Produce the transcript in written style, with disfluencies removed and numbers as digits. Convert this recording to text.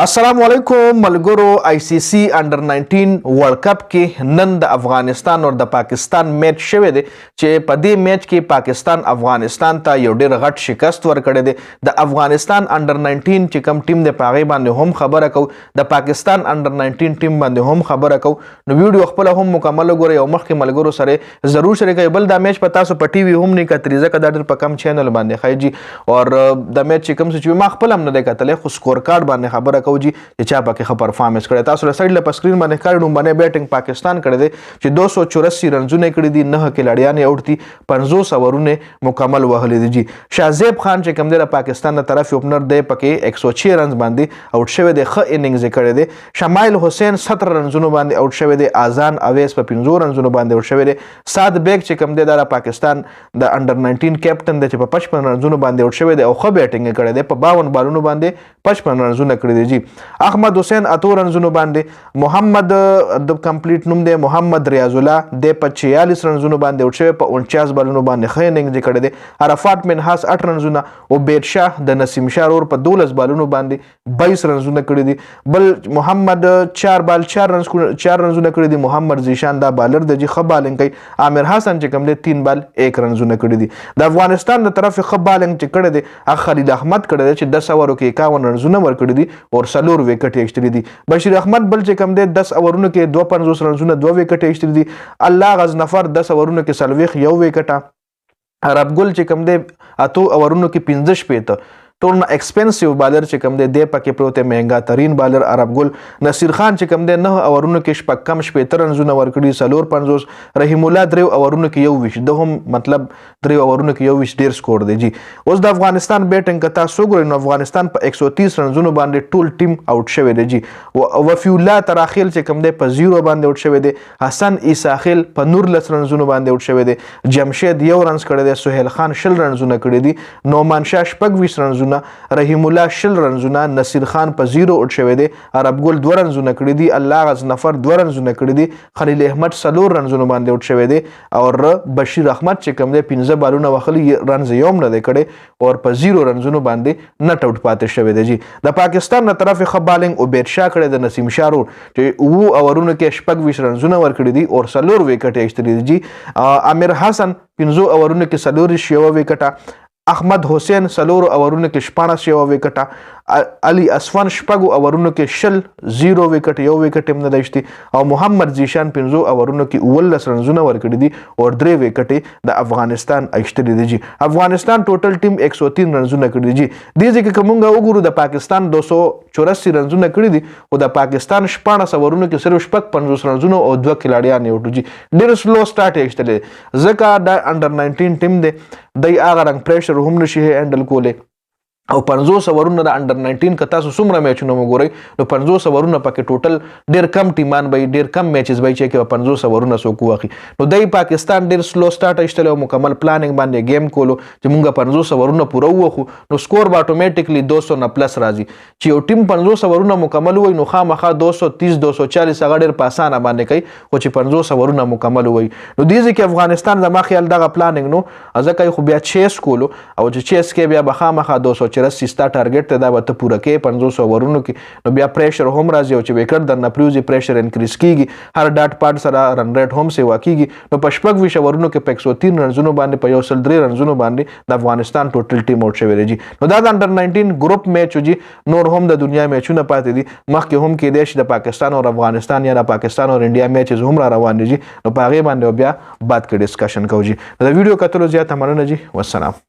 السلام علیکم ملګرو ICC انډر 19 ورلد کپ کې نن د افغانستان او د پاکستان میچ شوی دی چې په دې میچ کې پاکستان افغانستان ته یو ډېر غټ شکست ورکړی دی د افغانستان انډر 19 چې کوم ټیم دی په هغې باندې هم خبره کوو د پاکستان انډر 19 ټیم باندې هم خبره کوو نو ویډیو خپله هم مکمل وګورئ او مخکې ملګرو سره ضرور شریکوئ بل دا میچ په تاسو په ټي وي هم نه کتري ځکه دا ډېر په کم چینل باندې ښایي جي او د میچ چې کوم څه چې ما خپل هم نه دی کتلی خو سکور کارډ باندې خبره کوو جی چې چا پکې ښه پرفارمنس کړی تاسو له سایډ له په سکرین باندې ښکاري لومبنی بیټینګ پاکستان کړی دی چې 284 رنزونه یې کړي دي 9 کلاړیان یې اوټ دي 50 اورونه مکمل وهلی دي جی شاهزیب خان چې کوم دی د پاکستان د طرف اوپنر دی پکې 106 رنز باندې اوټ شوی دی ښه اننګز یې کړی دی شمایل حسین 17 رنزونو باندې اوټ شوی دی آزان اویس په 15 رنزونو باندې اوټ شوی دی سعد بیگ چې کوم دی د پاکستان د انډر 19 کیپټن دی چې په 55 رنزونو باندې اوټ شوی دی او ښه بیټینګ یې کړی دی په 52 بالونو باندې 55 رنزونه کړي دي جی احمد حسین اتو رنزونو باندې محمد د کمپلیټ نوم دی محمد ریاض الله د په 46 رنزونو باندې اوټ شوی په 49 بالونو باندې ښه اننګز کړی دی عرفات منحاس 8 رنزونه او بید شاه د نسیم شاه اور په 12 بالونو باندې 22 رنزونه کړي دي بل محمد 4 رنزونه کړي دي محمد زیشان دا بالر د جی ښه بالنګ کوي عامر حسن چې کوم دی 3 بال 1 رنزونه کړي دي د افغانستان د طرف ښه بالنګ چې کړی دی خالد احمد کړی دی چې 10 اوورو کې 51 رنزونه ورکړي دي او 4 وکټ یې ایستلي دي بشیر احمد بل چې کوم دی 10 اوورونو کې 52 رنزونه 2 وکټ یې ایستلي دي الله غزنفر 10 اوورونو کې 40 یو وکټه عرب ګل چې کوم دی 8 اوورونو کې 15 شپېته ټول نه ایکسپنسیو بالر چې کوم دی پکې پروت دی مهنګا ترین بالر عرب ګل نصیر خان چې کوم دی 9 اوورونو کې شپږ کم 15 رنزونه ورکړي 450 رحیم الله 3 اوورونو کې یو ویش د هم مطلب 3 اوورونو کې یو ویش ډیر سکور دی جی اوس د افغانستان بیټینګ کتا سو ګورئ نو افغانستان په 130 رنزونو باندې ټول ټیم اوټ شوی دی جی وفی الله تراخیل چې کوم دی په 0 باندې اوټ شوی دی حسن عیساخیل په 19 رنزونو باندې اوټ شوی دی جمشید یو رنز کړی دی سهیل خان 10 رنزونه کړی دي نومان شاه 20 رنزونه رحیم الله 10 رنزونه نصیر خان په 0 اوټ شوی دی عرب ګل 2 رنزونه کړي دي الله غزنفر 2 رنزونه کړي دي خلیل احمد 4 رنزونه باندې اوټ شوی دی او بشیر احمد چې کوم دی 15 بالونه وخلی رنز یوم نه دی کړي او په 0 رنزونو باندې نټ اوټ پاتې شوی دی جی د پاکستان تر طرف ښه بالنګ او بید شاه کړی د نسیم شاه چې وو اورونو کې 20 رنزونه ورکړي دي او 4 وکټ یې ایستلي دي جی عامر حسن 15 اورونو کې 4 یو وکټه احمد حسین 4 اورونو کې 14 یو وکټه علي اسفان 6 اورونو کې 0 وکټ یو وکټ هم نه دشتي او محمد زیشان 15 اورونو کې 19 رنزونه ورکړي دي او 3 وکټ د افغانستان ایستلي دي جی افغانستان ټوټل ټیم 103 رنزونه کړي دي دې ځکه کومه وګورو د پاکستان 284 رنزونه کړي دي او د پاکستان 14 اورونو کې صرف 50 رنزونه او 2 کلاړیان یې وټو جی ډیر سلو سٹارټ ایستلي ځکه د انډر 19 ټیم دی د هغه رنګ پریشر هم نشي هندل کولی او 50 اورونه د انډر 19 که تاسو څومره میچونه وګورئ نو 50 اورونه پکې ټوټل ډیر کم ټیمان به ډیر کم میچز به چې کې 50 اورونه څوک واخلي نو دای پاکستان ډیر سلو سٹارټ ایستل او مکمل پلانینګ باندې گیم کولو چې مونږه 50 اورونه پوره وخو نو سکور به اتوماتیکلی 200 نه پلس راځي چې یو ټیم 50 اورونه مکمل وای نو خامخا 230 240 هغه ډیر په اسانه باندې کوي خو چې 50 اورونه مکمل وای نو دې ځکه افغانستان زما خیال دغه پلانینګ نو ځکه خو بیا چیس کولو او چې چیس کې بیا بخامخا 284 ستا ټارګټ ته دا به ته پوره کې 500 اورونو کې نو بیا پریشر هم راځي او چې وکټ در نه پریوزي پریشر انکریز کیږي هر ډاټ پارت سره رن ریټ هم سیوا کیږي نو په 20 اورونو کې 103 رنزونو باندې په 103 رنزونو باندې د افغانستان ټوټل ټیم اوټ شوی دی نو دا د انډر 19 ګروپ میچ جی نور هم د دنیا میچونه پاتې دي مخکې هم کې دی چې د پاکستان او افغانستان یا د پاکستان او انډیا میچز هم را روان دي جی نو په هغه باندې بیا بعد کې ډسکشن کوو جی د ویډیو کتلو زیات مننه جی والسلام